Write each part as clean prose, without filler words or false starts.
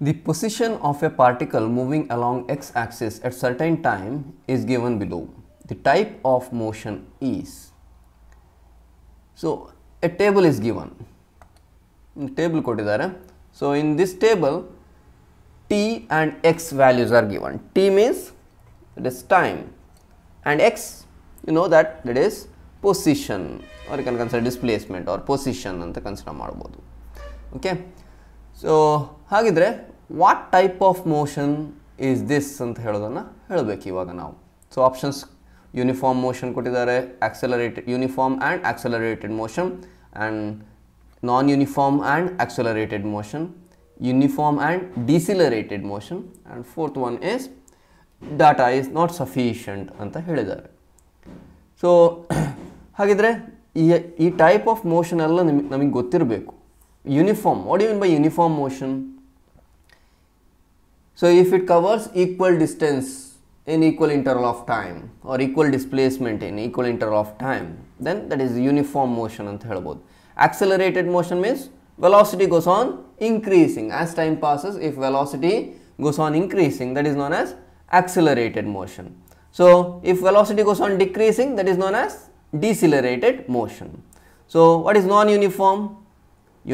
The position of a particle moving along x-axis at certain time is given below. The type of motion is. So a table is given. Table ಕೊಟ್ಟಿದ್ದಾರೆ. So in this table, t and x values are given. T means it is time, and x, you know that is position, or you can consider displacement or position ಅಂತ consider ಮಾಡಬಹುದು. Okay. So ಹಾಗಿದ್ರೆ what type of motion is this ಅಂತ ಹೇಳೋದನ್ನ ಹೇಳಬೇಕು ಇವಾಗ ನಾವು. So options: uniform motion ಕೊಟ್ಟಿದ್ದಾರೆ, accelerated, uniform and accelerated motion, and non-uniform and accelerated motion, uniform and decelerated motion, and fourth one is data is not sufficient ಅಂತ ಹೇಳಿದ್ದಾರೆ. So ಹಾಗಿದ್ರೆ ಈ ಟೈಪ್ ಆಫ್ ಮೋಷನ್ ಎಲ್ಲ ನಮಗೆ ಗೊತ್ತಿರಬೇಕು. Uniform, what do you mean by uniform motion? So if it covers equal distance in equal interval of time or equal displacement in equal interval of time, then that is uniform motion ಅಂತ ಹೇಳ್ಬೋದು. Accelerated motion means velocity goes on increasing as time passes. If velocity goes on increasing, that is known as accelerated motion. So if velocity goes on decreasing, that is known as decelerated motion. So what is non-uniform?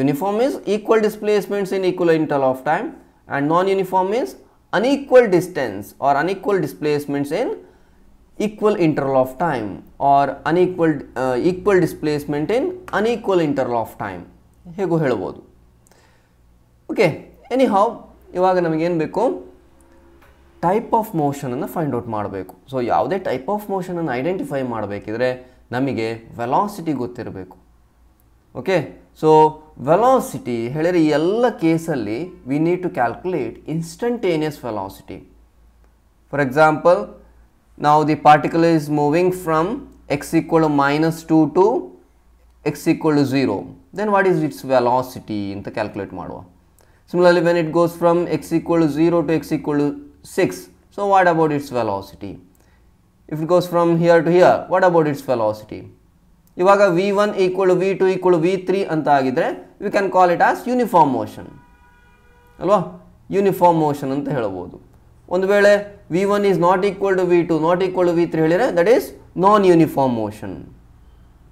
Uniform is equal displacements in equal interval of time, and non-uniform means unequal distance or unequal displacements in equal interval of time, or equal displacement in unequal interval of time. ಹೇಗೂ ಹೇಳ್ಬೋದು. Okay, anyhow ಇವಾಗ ನಮಗೇನು ಬೇಕು, type of ಮೋಷನನ್ನು find out ಮಾಡಬೇಕು. So ಯಾವುದೇ type of ಮೋಷನನ್ನು identify ಮಾಡಬೇಕಿದ್ರೆ ನಮಗೆ ವೆಲಾಸಿಟಿ ಗೊತ್ತಿರಬೇಕು. ಓಕೆ, ಸೊ ವೆಲಾಸಿಟಿ ಹೇಳಿದರೆ ಎಲ್ಲ ಕೇಸಲ್ಲಿ we need to calculate instantaneous velocity. For example, now the particle is moving from x equal to -2 to x equal to 0. Then what is its velocity ಅಂತ calculate ಮಾಡುವ. Similarly, when it goes from x equal to 0 to x equal to 6, so what about its velocity? If it goes from here to here, what about its velocity? ಇವಾಗ v1 equal to v2 equal to v3 ಅಂತ ಆಗಿದ್ರೆ we can call it as uniform motion ಅಲ್ವಾ. Uniform motion ಅಂತ ಹೇಳ್ಬೋದು. ಒಂದು ವೇಳೆ v1 is not equal to v2 not equal to v3 ಹೇಳಿದರೆ that is non uniform motion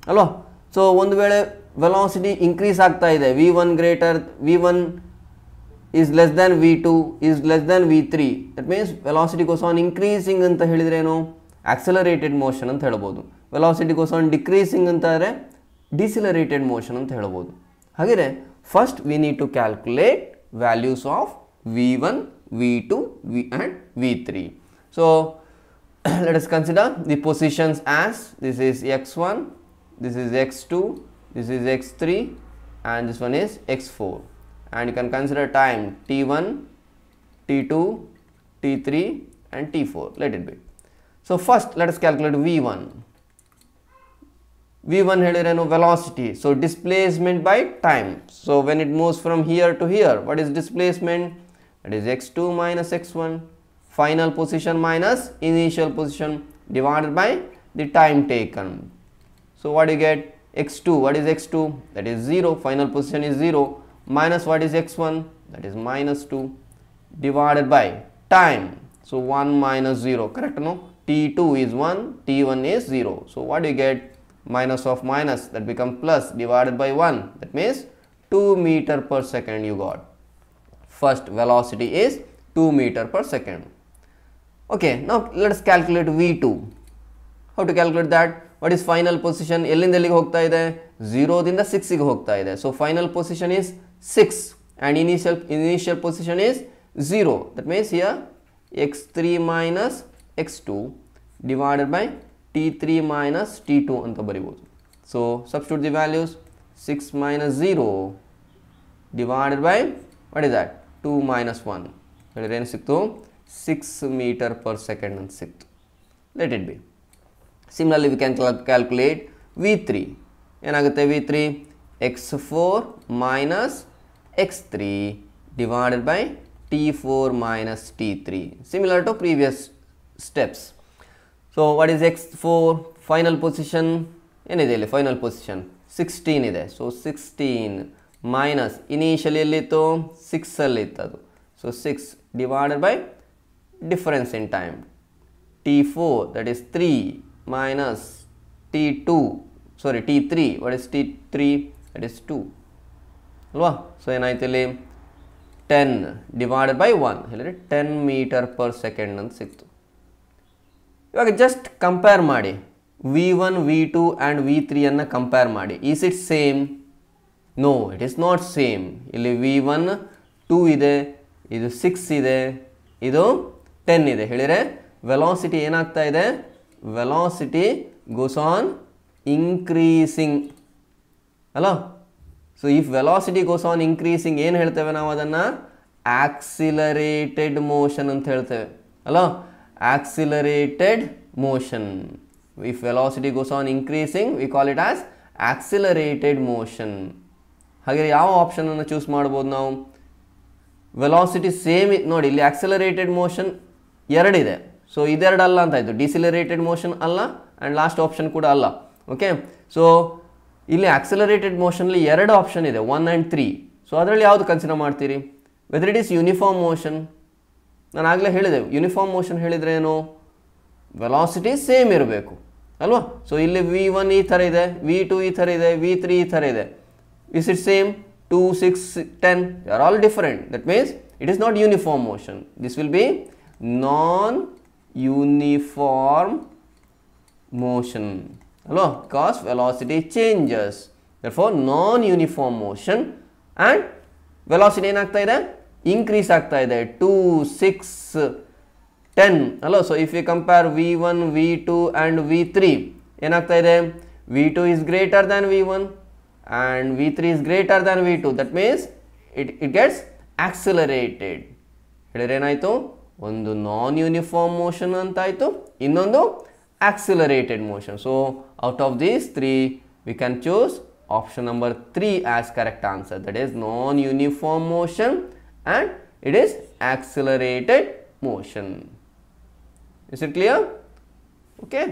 ಅಲ್ವಾ. So ಒಂದು ವೇಳೆ ವೆಲಾಸಿಟಿ ಇನ್ಕ್ರೀಸ್ ಆಗ್ತಾ ಇದೆ, v1 is less than v2 is less than v3, that means velocity goes on increasing ಅಂತ ಹೇಳಿದ್ರೆ ಏನು, accelerated motion ಅಂತ ಹೇಳ್ಬೋದು. velocity goes on decreasing ಅಂತ ಆದರೆ decelerated motion ಅಂತ ಹೇಳ್ಬೋದು. ಹಾಗೆ first we need to calculate values of v1, v2, and v3. So let us consider the positions as this is x1, this is x2, this is x3, and this one is x4, and you can consider time t1, t2, t3, and t4. Let it be. So first let us calculate v1. v1 ಹೇಳಿರೇನು, velocity, so displacement by time. So when it moves from here to here, what is displacement? That is x2 minus x1, final position minus initial position divided by the time taken. So what do you get? x2, what is x2? That is 0, final position is 0, minus what is x1? That is minus 2, divided by time. So 1 minus 0, correct no? t2 is 1, t1 is 0. So what do you get? Minus of minus, that becomes plus, divided by 1, that means 2 meter per second you got. First velocity is 2 meter per second. Okay, now let us calculate v2. How to calculate that? What is final position? ಎಲ್ಲಿಂದ ಎಲ್ಲಿಗೆ ಹೋಗ್ತಾ ಇದೆ? 0 ದಿಂದ 6 ಗೆ ಹೋಗ್ತಾ ಇದೆ. So final position is 6 and initial position is 0. That means here x3 minus x2 divided by t3 minus t2 ಅಂತ ಬರಿಬಹುದು. So substitute the values. 6 minus 0 divided by what is that? 2 minus 1. ಹೇಳಿದ್ರೆ ಏನು ಸಿಕ್ತು? 6 meter per second ಅಂತ ಸಿಕ್ತು. Let it be. Similarly, we can calculate v3. ಏನಾಗುತ್ತೆ v3? x4 minus x3 divided by t4 minus t3. Similar to previous steps. So what is x4? Final position ಏನಿದೆ ಇಲ್ಲಿ? Final position 16 ಇದೆ. So 16 minus initially ಎಲ್ಲಿತ್ತು? 6 ಅಲ್ಲಿ ಇತ್ತು ಅದು. So 6 divided by difference in time. T4 that is 3 minus T2, sorry T3, what is T3? That is 2 ಅಲ್ವಾ. So ಏನಾಯ್ತು ಇಲ್ಲಿ 10 divided by 1 ಹೇಳಿದ್ರೆ 10 ಮೀಟರ್ ಪರ್ ಸೆಕೆಂಡ್ ಅಂತ ಸಿಕ್ತು. ಇವಾಗ ಜಸ್ಟ್ ಕಂಪೇರ್ ಮಾಡಿ V1, V2 ಆ್ಯಂಡ್ V3 ಅನ್ನು ಕಂಪೇರ್ ಮಾಡಿ. Is it same? No, it is not same. ಇಲ್ಲಿ V1 2 ಇದೆ, ಇದು 6 ಇದೆ, ಇದು 10 ಇದೆ. ಹೇಳಿದರೆ ವೆಲಾಸಿಟಿ ಏನಾಗ್ತಾ ಇದೆ? ವೆಲಾಸಿಟಿ ಗೋಸ್ ಆನ್ ಇನ್ಕ್ರೀಸಿಂಗ್ ಅಲ್ಲ. So if velocity goes on increasing ಏನು ಹೇಳ್ತೇವೆ ನಾವು ಅದನ್ನು? ಆಕ್ಸಿಲರೇಟೆಡ್ ಮೋಷನ್ ಅಂತ ಹೇಳ್ತೇವೆ ಅಲ್ಲ. Accelerated motion. If velocity goes on increasing we call it as accelerated motion. ಹಾಗೆ ಯಾವ ಆಪ್ಷನನ್ನು ಚೂಸ್ ಮಾಡ್ಬೋದು ನಾವು? ವೆಲಾಸಿಟಿ ಸೇಮ್ ನೋಡಿ, ಇಲ್ಲಿ ಆಕ್ಸಿಲರೇಟೆಡ್ ಮೋಷನ್ ಎರಡಿದೆ. ಸೊ ಇದೆರಡು ಅಲ್ಲ ಅಂತ ಆಯಿತು. ಡಿಸಿಲರೇಟೆಡ್ ಮೋಷನ್ ಅಲ್ಲ ಆ್ಯಂಡ್ ಲಾಸ್ಟ್ ಆಪ್ಷನ್ ಕೂಡ ಅಲ್ಲ. ಓಕೆ, ಸೊ ಇಲ್ಲಿ ಆಕ್ಸಿಲರೇಟೆಡ್ ಮೋಷನಲ್ಲಿ ಎರಡು ಆಪ್ಷನ್ ಇದೆ, 1 ಆ್ಯಂಡ್ 3. ಸೊ ಅದರಲ್ಲಿ ಯಾವುದು ಕನ್ಸಿಡರ್ ಮಾಡ್ತೀರಿ? Whether it is uniform motion. ನಾನು ಆಗಲೇ ಹೇಳಿದೆ, ಯೂನಿಫಾರ್ಮ್ ಮೋಷನ್ ಹೇಳಿದರೆ ಏನು? ವೆಲಾಸಿಟಿ ಸೇಮ್ ಇರಬೇಕು ಅಲ್ವಾ. ಸೊ ಇಲ್ಲಿ V1 ಈ ಥರ ಇದೆ, V2 ಈ ಥರ ಇದೆ, V3 ಈ ಥರ ಇದೆ. Is it same? 2, 6, 10, they are all different. That means it is not uniform motion. This will be non-uniform motion. Hello? Because velocity changes. Therefore, non-uniform motion and velocity ಏನಾಗ್ತಾ ಇದೆ? Increase ಆಗ್ತಾ ಇದೆ. 2, 6, 10. Hello? So, if we compare V1, V2 and V3, ಏನಾಗ್ತಾ ಇದೆ? V2 is greater than V1. And V3 is greater than V2. That means it gets accelerated. ಹೇಳಿದ್ರೆ ಏನಾಯಿತು? ಒಂದು ನಾನ್ uniform motion ಅಂತ ಆಯಿತು, ಇನ್ನೊಂದು accelerated motion. So out of these three we can choose option number 3 as correct answer. That is non-uniform motion and it is accelerated motion. Is it clear? Okay.